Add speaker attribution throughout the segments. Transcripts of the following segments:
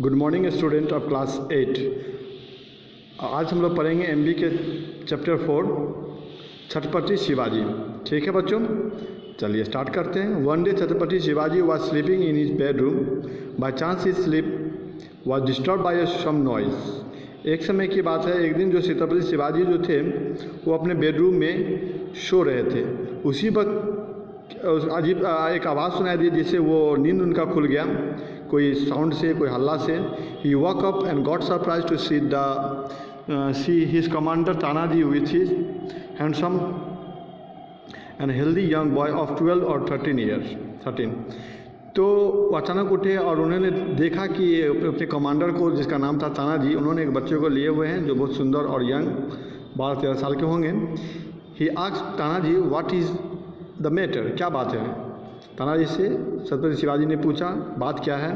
Speaker 1: Good morning student of class 8। आज हम लोग पढ़ेंगे एमबी के चैप्टर 4 छत्रपति शिवाजी। ठीक है बच्चों, चलिए स्टार्ट करते हैं। One day Chhatrapati Shivaji was sleeping in his bedroom. By chance his sleep was disturb by some noise. एक समय की बात है, एक दिन जो छत्रपति शिवाजी जो थे वो अपने बेडरूम में सो रहे थे। उसी वक्त अजीब एक आवाज़ सुनाई दी जिससे वो नींद उनका खुल गया, कोई साउंड से, कोई हल्ला से। He walk up and got surprise to see his commander Tanaji with his handsome and healthy young boy of 12 और 13। तो अचानक उठे और उन्होंने देखा कि अपने कमांडर को, जिसका नाम था तानाजी, उन्होंने एक बच्चे को लिए हुए हैं जो बहुत सुंदर और यंग 12-13 साल के होंगे। He asked Tanaji what is the matter, क्या बात है। तानाजी से छत्रपति शिवाजी ने पूछा बात क्या है।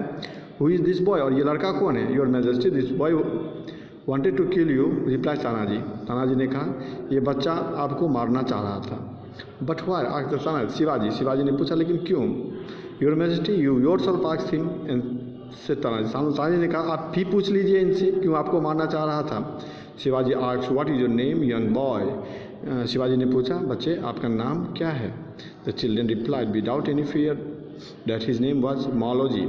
Speaker 1: हु इज़ दिस बॉय, और ये लड़का कौन है। Your majesty this boy wanted to kill you, reply Tanaji. Tanaji ने कहा ये बच्चा आपको मारना चाह रहा था। But why asked Tanaji, Shivaji ने पूछा लेकिन क्यों। Your majesty you yourself asked him and से तानाजी ने कहा आप भी पूछ लीजिए इनसे क्यों आपको मारना चाह रहा था। Shivaji asked what is your name young boy. Shivaji ने पूछा बच्चे आपका नाम क्या है। The children replied without any fear that his name was Maloji.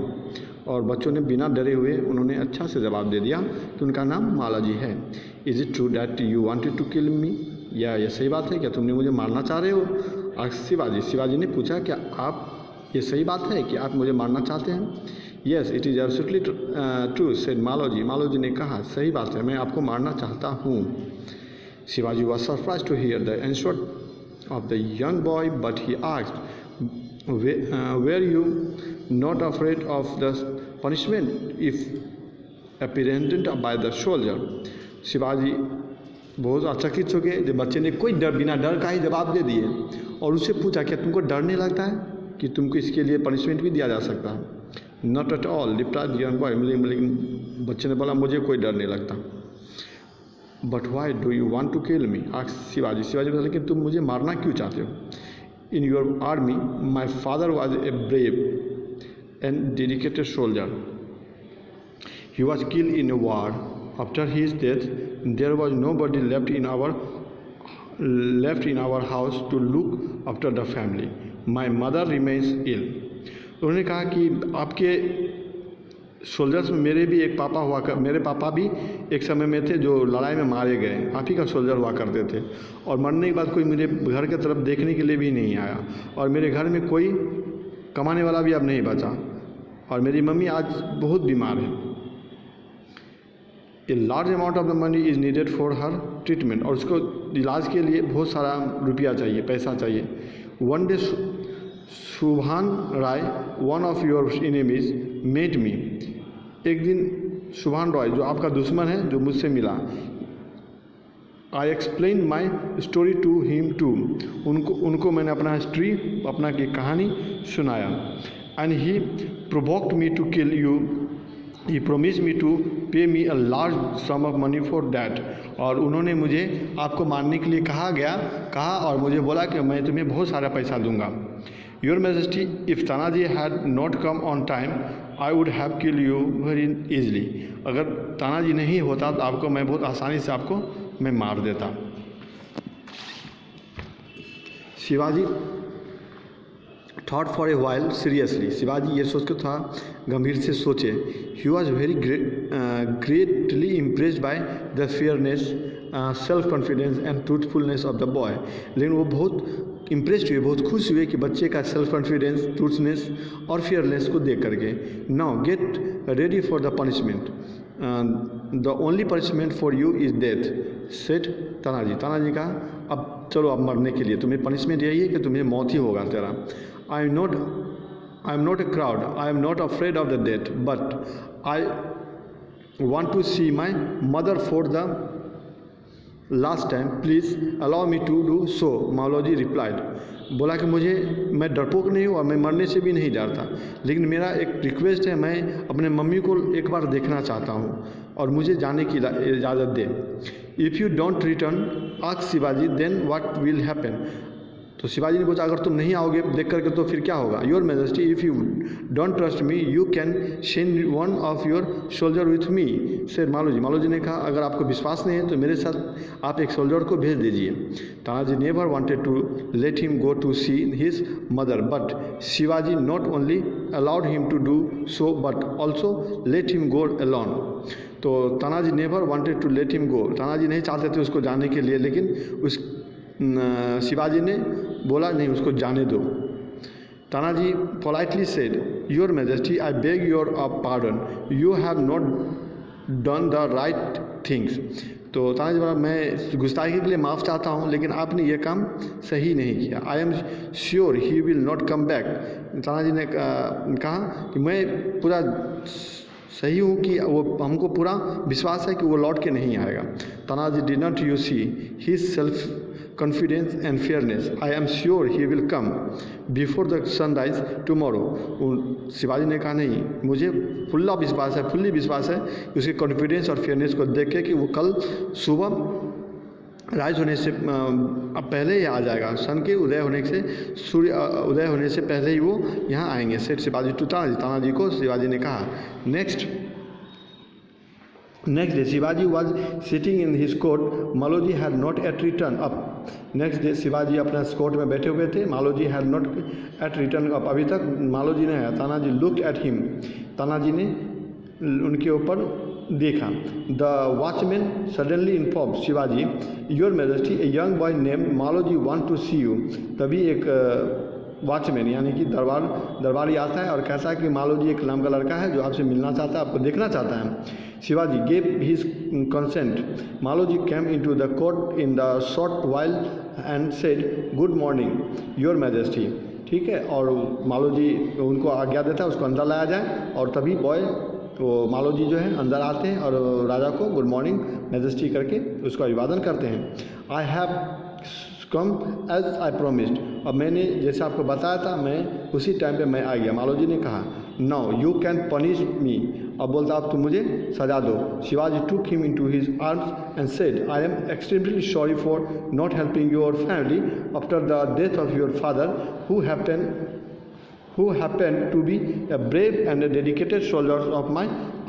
Speaker 1: और बच्चों ने बिना डरे हुए उन्होंने अच्छा से जवाब दे दिया कि उनका नाम मालोजी है। Is it true that you wanted to kill me, या ये सही बात है, क्या तुमने मुझे मारना चाह रहे हो। शिवाजी ने पूछा क्या आप, ये सही बात है कि आप मुझे मारना चाहते हैं। Yes it is absolutely true said Maloji. Maloji ने कहा सही बात है, मैं आपको मारना चाहता हूँ। Shivaji was surprised to hear the answer of the young boy, but he asked, were you not afraid of the punishment if apprehended by the soldier? Shivaji बहुत आश्चर्यचकित हो गए जब बच्चे ने कोई बिना डर का ही जवाब दे दिए और उससे पूछा क्या तुमको डर नहीं लगता है कि तुमको इसके लिए पनिशमेंट भी दिया जा सकता है। Not at all replied the young boy. लेकिन बच्चे ने बोला मुझे कोई डर नहीं लगता। But why do you want to kill me asked Shivaji. Shivaji बोला लेकिन तुम मुझे मारना क्यों चाहते हो। In your army my father was a brave and dedicated soldier. He was killed in a war. After his death there was nobody left in our house to look after the family. My mother remains ill. उन्होंने कहा कि आपके soldiers में मेरे भी एक पापा हुआ मेरे पापा भी एक समय में थे जो लड़ाई में मारे गए, आप ही का सोल्जर हुआ करते थे। और मरने के बाद कोई मेरे घर की तरफ देखने के लिए भी नहीं आया और मेरे घर में कोई कमाने वाला भी अब नहीं बचा और मेरी मम्मी आज बहुत बीमार है। A large amount of the money is needed for her treatment. और उसको इलाज के लिए बहुत सारा रुपया चाहिए, पैसा चाहिए। One day Subhan Rai one of your enemies met me. एक दिन सुभान रॉय जो आपका दुश्मन है जो मुझसे मिला। I explain my story to him too. उनको मैंने अपना हिस्ट्री, अपना की कहानी सुनाया। And he provoked me to kill you. He promise me to pay me a large sum of money for that. और उन्होंने मुझे आपको मारने के लिए कहा और मुझे बोला कि मैं तुम्हें बहुत सारा पैसा दूंगा। Your majesty if Tanaji had not come on time I would have kill you very easily. अगर तानाजी नहीं होता तो आपको मैं बहुत आसानी से मैं मार देता। Shivaji thought for a while seriously. Shivaji ये सोच के था गंभीर से सोचे। He was very greatly impressed by the fairness, self confidence and truthfulness of the boy. लेकिन वो बहुत इम्प्रेस्ड हुए, बहुत खुश हुए कि बच्चे का सेल्फ कॉन्फिडेंस, ट्रूथनेस और फेयरनेस को देख करके। Now get ready for the punishment, the only punishment for you is death said Tanaji. Tanaji का अब चलो अब मरने के लिए तुम्हें पनिशमेंट यही है कि तुम्हें मौत ही होगा तेरा। I am not a coward, I am not afraid of the death, but I want to see my mother for the last time, please allow me to do so. Maloji replied. बोला कि मैं डरपोक नहीं हूँ और मैं मरने से भी नहीं डरता, लेकिन मेरा एक रिक्वेस्ट है, मैं अपने मम्मी को एक बार देखना चाहता हूँ और मुझे जाने की इजाज़त दे। If you don't return asked Shivaji then what will happen. तो शिवाजी ने पूछा, अगर तुम नहीं आओगे देख करके तो फिर क्या होगा? Your majesty, if you don't trust me you can send one of your soldier with me, से मालोजी ने कहा, अगर आपको विश्वास नहीं है तो मेरे साथ आप एक सोल्जर को भेज दीजिए। Tanaji never wanted to let him go to see his mother but Shivaji not only allowed him to do so but also let him go alone. तो Tanaji never wanted to let him go, Tanaji नहीं चाहते थे उसको जाने के लिए, लेकिन उस शिवाजी ने बोला नहीं, उसको जाने दो। Tanaji politely said, your majesty I beg your pardon, you have not done the right things. तो तानाजी बोला, मैं गुस्ताखी के लिए माफ़ चाहता हूँ, लेकिन आपने ये काम सही नहीं किया। I am sure he will not come back. Tanaji ने कहा कि मैं पूरा सही हूँ कि वो, हमको पूरा विश्वास है कि वो लौट के नहीं आएगा। Tanaji did not you see his self confidence and fairness, I am sure he will come before the sunrise tomorrow। Shivaji ने कहा, नहीं, मुझे फुल्ली विश्वास है उसके कॉन्फिडेंस और फेयरनेस को देख के कि वो कल सुबह राइज होने से अब पहले ही आ जाएगा, सन के उदय होने से, सूर्य उदय होने से पहले ही वो यहाँ आएंगे। सेठ शिवाजी टू तानाजी को शिवाजी ने कहा। Next day Shivaji was sitting in his court, Maloji had not yet return up. Next day Shivaji अपना कोर्ट में बैठे हुए थे, Maloji had not yet return up, अभी तक मालोजी नहीं आया। Tanaji looked at him, Tanaji ने उनके ऊपर देखा। The watchman suddenly inform Shivaji, your majesty a young boy name Maloji want to see you. तभी एक वॉचमैन यानी कि दरबारी आता है और कहता है कि मालोजी एक नाम का लड़का है जो आपसे मिलना चाहता है, आपको देखना चाहता है। Shivaji gave his consent, Maloji came into the court in the short while and said, good morning your majesty. ठीक है, और मालोजी उनको आज्ञा देता है उसको अंदर लाया जाए, और तभी वो मालोजी जो है अंदर आते हैं और राजा को गुड मॉर्निंग मैजेस्टी करके उसका अभिवादन करते हैं। I have come as I promised, अब मैंने जैसे आपको बताया था मैं उसी टाइम पे मैं आ गया। मालोजी ने कहा, now you can punish me, अब बोलता अब तुम मुझे सजा दो। Shivaji took him into his arms and said, I am extremely sorry for not helping your family after the death of your father who happened to be a brave and a dedicated soldier of my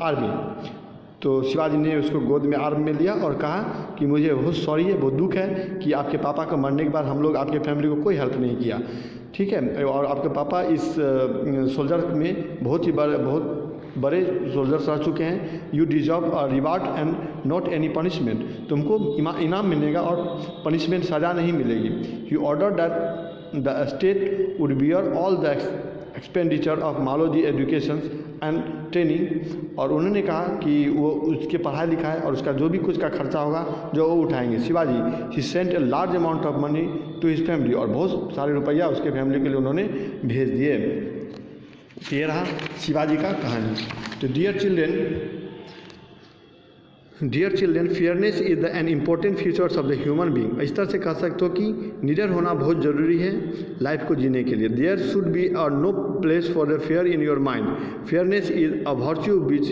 Speaker 1: army। तो शिवाजी ने उसको गोद में arm में लिया और कहा कि मुझे बहुत सॉरी है, बहुत दुख है कि आपके पापा को मरने के बाद हम लोग आपके फैमिली को कोई हेल्प नहीं किया। ठीक है, और आपके पापा इस सोल्जर में बहुत बड़े सोल्जर्स रह चुके हैं। You deserve a reward and not any punishment, तुमको इनाम मिलेगा और पनिशमेंट सज़ा नहीं मिलेगी। You order that the state would bear all the expenditure of Maloji education and training, और उन्होंने कहा कि वो उसके पढ़ाई लिखाई और उसका जो भी कुछ का खर्चा होगा जो वो उठाएंगे। Shivaji he sent a large amount of money to his family, और बहुत सारे रुपया उसके फैमिली के लिए उन्होंने भेज दिए। ये रहा शिवाजी का कहानी। तो dear children, fairness is an important features of the human being. इस तरह से कह सकते हो कि निडर होना बहुत ज़रूरी है लाइफ को जीने के लिए। There should be no place for the fear in your mind. Fairness is a virtue which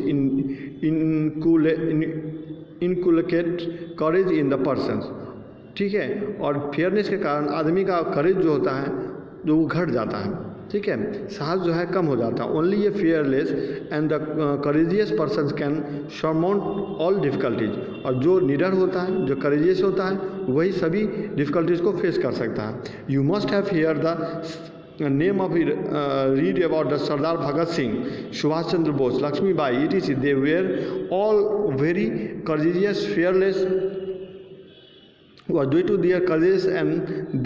Speaker 1: inculcate courage in the person. ठीक है, और फेयरनेस के कारण आदमी का करेज जो होता है जो वो घट जाता है। ठीक है, साहस जो है कम हो जाता है। Only A fearless and the courageous person can surmount all difficulties, और जो निडर होता है, जो करेजियस होता है, वही सभी डिफ़िकल्टीज़ को फेस कर सकता है। You must have hear the name of read about the Sardar Bhagat Singh, Subhash Chandra Bose, Lakshmibai, etc. They were all very courageous, fearless, due to their courage and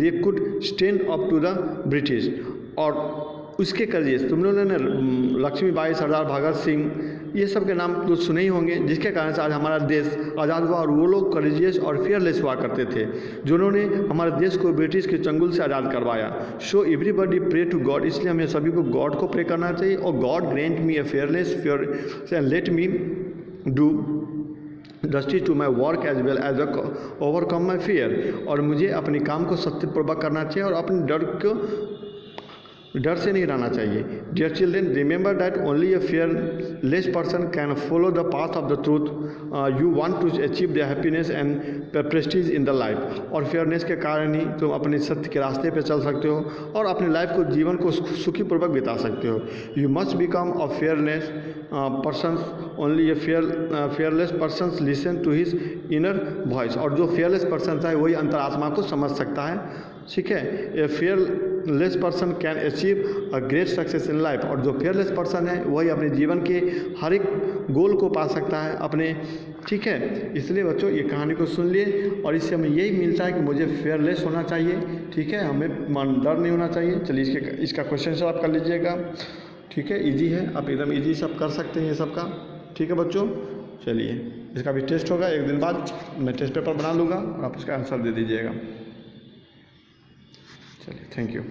Speaker 1: they could stand up to the British। और उसके courageous, तुम लोगों ने लक्ष्मीबाई, सरदार भगत सिंह, ये सब के नाम तो सुने ही होंगे, जिसके कारण से आज हमारा देश आज़ाद हुआ। और वो लोग करेजियस और फेयरलेस हुआ करते थे जिन्होंने हमारे देश को ब्रिटिश के चंगुल से आज़ाद करवाया। So everybody pray to God, इसलिए हमें सभी को गॉड को प्रे करना चाहिए। और God grant me a fearless and let me do justice to my work as well as overcome my fear, और मुझे अपने काम को सत्यपूर्वक करना चाहिए और अपने डर को डर से नहीं रहना चाहिए। Dear children, remember that only a fearless person can follow the path of the truth. You want to achieve the happiness and prestige in the life. और फेयरनेस के कारण ही तुम अपने सत्य के रास्ते पे चल सकते हो और अपने लाइफ को, जीवन को सुखीपूर्वक बिता सकते हो। You must become a fairness person, only a fearless person listen to his inner voice. और जो फेयरलेस पर्सन है वही अंतरात्मा को समझ सकता है, ठीक है। ए fearless person can achieve a great success in life. और जो फेयरलेस पर्सन है वही अपने जीवन के हर एक गोल को पा सकता है अपने, ठीक है। इसलिए बच्चों ये कहानी को सुन लिए और इससे हमें यही मिलता है कि मुझे फेयरलेस होना चाहिए, ठीक है, हमें डर नहीं होना चाहिए। चलिए इसका क्वेश्चन सॉल्व कर लीजिएगा, ठीक है, इजी है, आप एकदम इजी सब कर सकते हैं ये सब का, ठीक है बच्चों। चलिए इसका भी टेस्ट होगा, एक दिन बाद मैं टेस्ट पेपर बना लूँगा और आप इसका आंसर दे दीजिएगा। चलिए, थैंक यू।